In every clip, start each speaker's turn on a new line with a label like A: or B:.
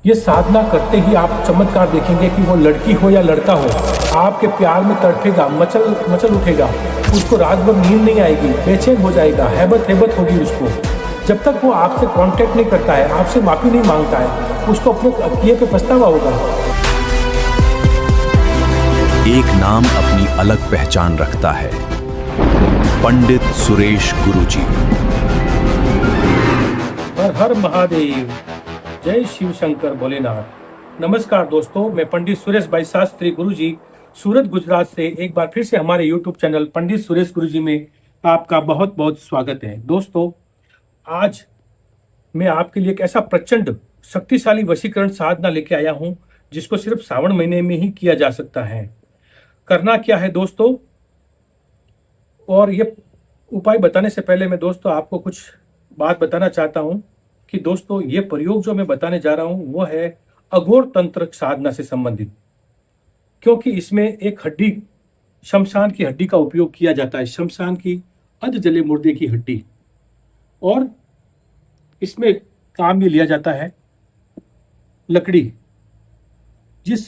A: ये साधना करते ही आप चमत्कार देखेंगे कि वो लड़की हो या लड़का हो, आपके प्यार में तड़पेगा, मचल मचल उठेगा, उसको रात भर नींद नहीं आएगी, बेचैन हो जाएगा, हैबत होगी उसको। जब तक वो आपसे कांटेक्ट नहीं करता है, आपसे माफ़ी नहीं मांगता है, उसको अपने किए पे पछतावा होगा।
B: एक नाम अपनी अलग पहचान रखता है, पंडित सुरेश गुरुजी।
A: हर हर महादेव, जय शिव शंकर भोलेनाथ। नमस्कार दोस्तों, मैं पंडित सुरेश भाई शास्त्री गुरुजी सूरत गुजरात से एक बार फिर से हमारे यूट्यूब चैनल पंडित सुरेश गुरुजी में आपका बहुत बहुत स्वागत है। दोस्तों, आज मैं आपके लिए एक ऐसा प्रचंड शक्तिशाली वशीकरण साधना लेके आया हूं जिसको सिर्फ सावन महीने में ही किया जा सकता है। करना क्या है दोस्तों, और ये उपाय बताने से पहले मैं दोस्तों आपको कुछ बात बताना चाहता हूं कि दोस्तों ये प्रयोग जो मैं बताने जा रहा हूं वो है अघोर तंत्र साधना से संबंधित, क्योंकि इसमें एक हड्डी, शमशान की हड्डी का उपयोग किया जाता है, शमशान की अध जले मुर्दे की हड्डी। और इसमें काम में लिया जाता है लकड़ी, जिस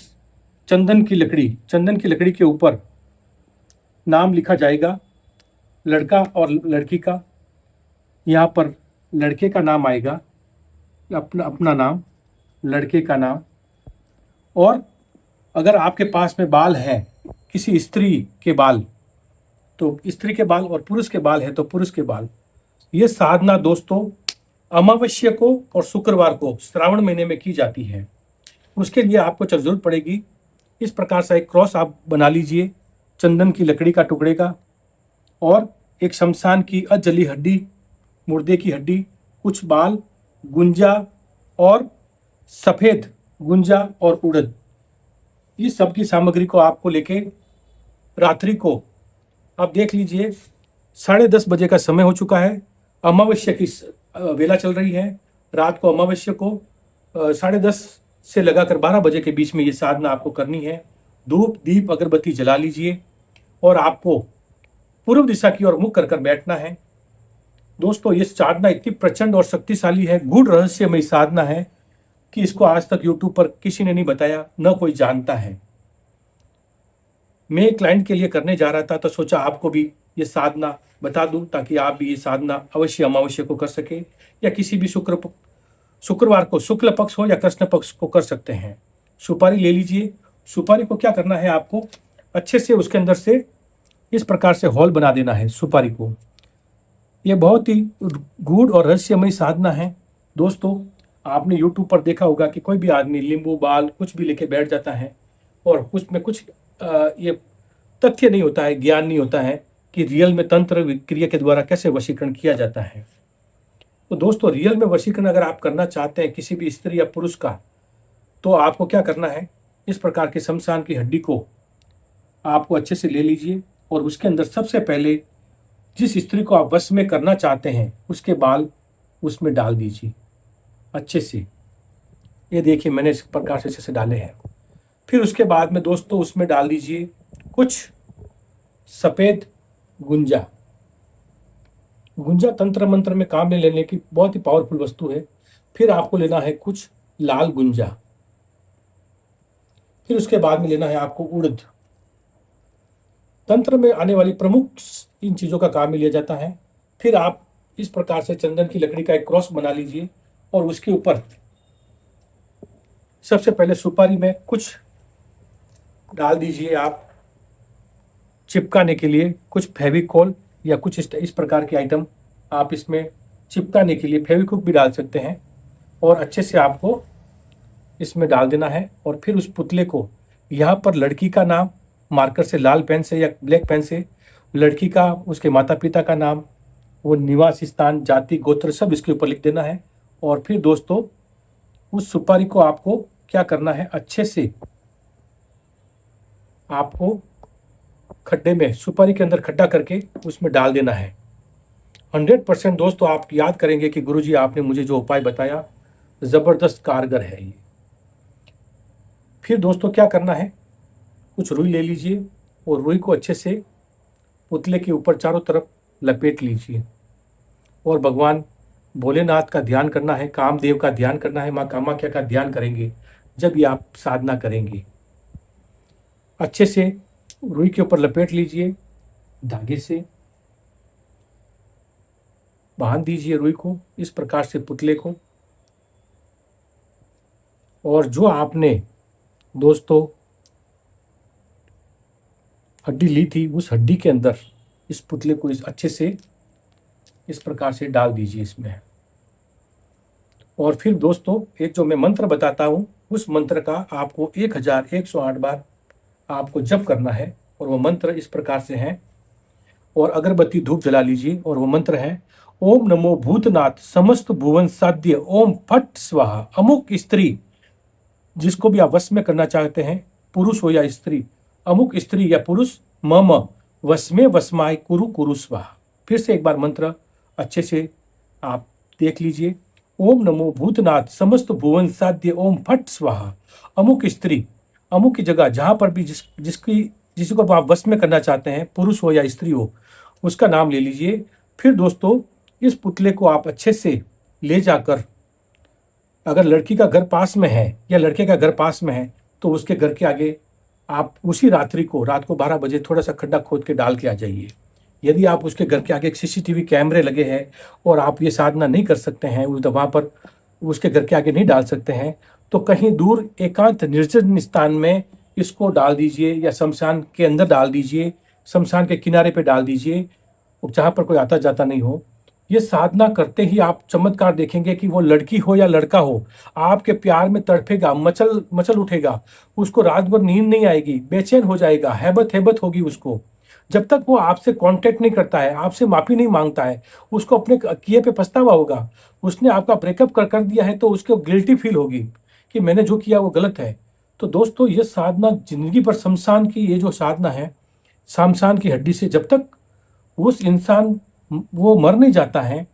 A: चंदन की लकड़ी के ऊपर नाम लिखा जाएगा लड़का और लड़की का। यहाँ पर लड़के का नाम आएगा, अपना नाम, लड़के का नाम। और अगर आपके पास में बाल है, किसी स्त्री के बाल, तो स्त्री के बाल, और पुरुष के बाल है तो पुरुष के बाल। ये साधना दोस्तों अमावस्या को और शुक्रवार को श्रावण महीने में की जाती है। उसके लिए आपको जरूरत पड़ेगी इस प्रकार से एक क्रॉस आप बना लीजिए, चंदन की लकड़ी का टुकड़े का, और एक शमशान की अधजली हड्डी, मुर्दे की हड्डी, कुछ बाल, गुंजा और सफ़ेद गुंजा और उड़द। इस सब की सामग्री को आपको लेके रात्रि को आप देख लीजिए, 10:30 बजे का समय हो चुका है, अमावस्या की वेला चल रही है। रात को अमावस्या को 10:30 से लगाकर 12 बजे के बीच में ये साधना आपको करनी है। धूप दीप अगरबत्ती जला लीजिए और आपको पूर्व दिशा की ओर मुख कर बैठना है। दोस्तों ये साधना इतनी प्रचंड और शक्तिशाली है, गूढ़ रहस्यमय साधना है कि इसको आज तक यूट्यूब पर किसी ने नहीं बताया, न कोई जानता है। मैं एक क्लाइंट के लिए करने जा रहा था तो सोचा आपको भी ये साधना बता दूं ताकि आप भी ये साधना अवश्य अमावस्या को कर सके, या किसी भी शुक्रवार को, शुक्ल पक्ष हो या कृष्ण पक्ष को कर सकते हैं। सुपारी ले लीजिए। सुपारी को क्या करना है, आपको अच्छे से उसके अंदर से इस प्रकार से होल बना देना है सुपारी को। ये बहुत ही गूढ़ और रहस्यमय साधना है। दोस्तों आपने यूट्यूब पर देखा होगा कि कोई भी आदमी नींबू बाल कुछ भी लेके बैठ जाता है और उसमें कुछ ये तथ्य नहीं होता है, ज्ञान नहीं होता है कि रियल में तंत्र क्रिया के द्वारा कैसे वशीकरण किया जाता है। तो दोस्तों रियल में वशीकरण अगर आप करना चाहते हैं किसी भी स्त्री या पुरुष का, तो आपको क्या करना है, इस प्रकार के शमशान की हड्डी को आपको अच्छे से ले लीजिए और उसके अंदर सबसे पहले जिस स्त्री को आप वश में करना चाहते हैं उसके बाल उसमें डाल दीजिए अच्छे से। ये देखिए मैंने इस प्रकार से अच्छे से डाले हैं। फिर उसके बाद में दोस्तों उसमें डाल दीजिए कुछ सफ़ेद गुंजा। गुंजा तंत्र मंत्र में काम में लेने की बहुत ही पावरफुल वस्तु है। फिर आपको लेना है कुछ लाल गुंजा। फिर उसके बाद में लेना है आपको उड़द। तंत्र में आने वाली प्रमुख इन चीज़ों का काम में लिया जाता है। फिर आप इस प्रकार से चंदन की लकड़ी का एक क्रॉस बना लीजिए और उसके ऊपर सबसे पहले सुपारी में कुछ डाल दीजिए आप चिपकाने के लिए, कुछ फेविकॉल या कुछ इस प्रकार के आइटम आप इसमें चिपकाने के लिए फेविक्विक भी डाल सकते हैं, और अच्छे से आपको इसमें डाल देना है। और फिर उस पुतले को यहाँ पर लड़की का नाम मार्कर से, लाल पेन से या ब्लैक पेन से, लड़की का, उसके माता पिता का नाम, वो निवास स्थान, जाति, गोत्र सब इसके ऊपर लिख देना है। और फिर दोस्तों उस सुपारी को आपको क्या करना है, अच्छे से आपको खड्डे में, सुपारी के अंदर खड्डा करके उसमें डाल देना है। 100% दोस्तों आप याद करेंगे कि गुरुजी आपने मुझे जो उपाय बताया ज़बरदस्त कारगर है ये। फिर दोस्तों क्या करना है, कुछ रुई ले लीजिए और रुई को अच्छे से पुतले के ऊपर चारों तरफ लपेट लीजिए और भगवान भोलेनाथ का ध्यान करना है, कामदेव का ध्यान करना है, माँ कामाख्या का ध्यान करेंगे जब ये आप साधना करेंगे। अच्छे से रुई के ऊपर लपेट लीजिए, धागे से बांध दीजिए रुई को इस प्रकार से पुतले को। और जो आपने दोस्तों हड्डी ली थी उस हड्डी के अंदर इस पुतले को इस अच्छे से इस प्रकार से डाल दीजिए इसमें। और फिर दोस्तों एक जो मैं मंत्र बताता हूँ उस मंत्र का आपको 1108 बार आपको जप करना है। और वो मंत्र इस प्रकार से है, और अगरबत्ती धूप जला लीजिए। और वो मंत्र है, ओम नमो भूतनाथ समस्त भुवन साध्य ओम फट स्वाहा। अमुक स्त्री, जिसको भी आप वश में करना चाहते हैं, पुरुष हो या स्त्री, अमुक स्त्री या पुरुष, मम वश में वशमाय कुरु कुरु स्वाहा। फिर से एक बार मंत्र अच्छे से आप देख लीजिए। ओम नमो भूतनाथ समस्त भुवन साध्य ओम फट स्वाहा। अमुक स्त्री, अमुक की जगह जहाँ पर भी जिसको आप वश में करना चाहते हैं, पुरुष हो या स्त्री हो, उसका नाम ले लीजिए। फिर दोस्तों इस पुतले को आप अच्छे से ले जाकर, अगर लड़की का घर पास में है या लड़के का घर पास में है तो उसके घर के आगे आप उसी रात्रि को रात को 12 बजे थोड़ा सा खड्डा खोद के डाल के आ जाइए। यदि आप उसके घर के आगे एक CCTV कैमरे लगे हैं और आप ये साधना नहीं कर सकते हैं, वहाँ पर उसके घर के आगे नहीं डाल सकते हैं, तो कहीं दूर एकांत निर्जन स्थान में इसको डाल दीजिए या शमशान के अंदर डाल दीजिए, शमशान के किनारे पे डाल दीजिए जहाँ पर कोई आता जाता नहीं हो। ये साधना करते ही आप चमत्कार देखेंगे कि वो लड़की हो या लड़का हो, आपके प्यार में तड़पेगा, मचल उठेगा, उसको रात भर नींद नहीं आएगी, बेचैन हो जाएगा, हैबत होगी उसको। जब तक वो आपसे कांटेक्ट नहीं करता है, आपसे माफ़ी नहीं मांगता है, उसको अपने किए पे पछतावा होगा। उसने आपका ब्रेकअप कर दिया है तो उसको गिल्टी फील होगी कि मैंने जो किया वो गलत है। तो दोस्तों ये साधना जिंदगी पर, शमशान की ये जो साधना है, शमशान की हड्डी से जब तक उस इंसान वो मर नहीं जाता है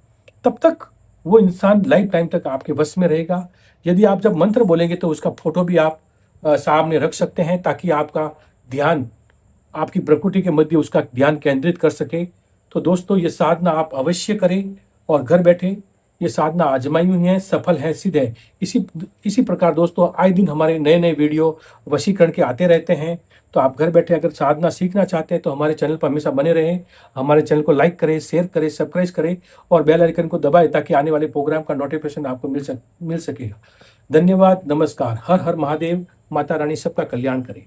A: तब तक वो इंसान लाइफ टाइम तक आपके वश में रहेगा। यदि आप जब मंत्र बोलेंगे तो उसका फोटो भी आप सामने रख सकते हैं, ताकि आपका ध्यान आपकी प्रकृति के मध्य उसका ध्यान केंद्रित कर सके। तो दोस्तों ये साधना आप अवश्य करें और घर बैठे ये साधना आजमाई हुई है, सफल है, सिद्ध है। इसी प्रकार दोस्तों आए दिन हमारे नए नए वीडियो वशीकरण के आते रहते हैं। तो आप घर बैठे अगर साधना सीखना चाहते हैं तो हमारे चैनल पर हमेशा बने रहें। हमारे चैनल को लाइक करें, शेयर करें, सब्सक्राइब करें और बेल आइकन को दबाएं ताकि आने वाले प्रोग्राम का नोटिफिकेशन आपको मिल सकेगा। धन्यवाद, नमस्कार, हर हर महादेव। माता रानी सबका कल्याण करें।